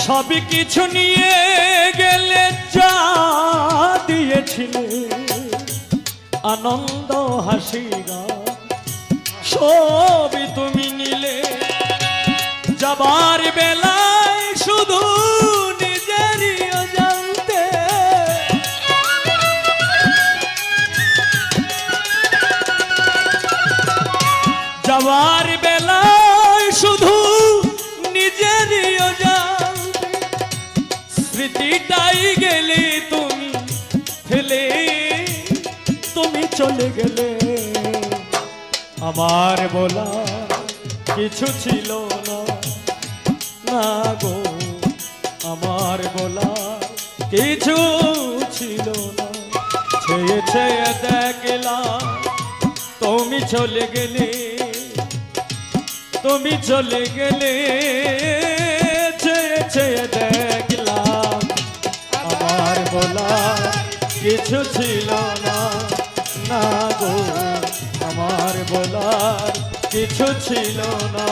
সবই কিছু নিয়ে গেলে যা দিয়েছিলে আনন্দ হাসি গান সবই তুমি নিলে। যাবার বেলায় শুধু নিজেরই অজান্তে যাবার বেলায় শুধু নিজেরই অজান্তে স্মৃতিটাই গেলে তুমি ফেলে তুমি চলে গেলে। আমার বলা কিছু ছিল না না গো, আমার বলা কিছু ছিল না। ছেয়ে ছেয়ে দেখলাম তুমি চলে গেলে, তুমি চলে গেলে। ছেয়ে ছেয়ে দেখলাম আমার বলা কিছু ছিল না না গো, আমার বলার কিছু ছিল না।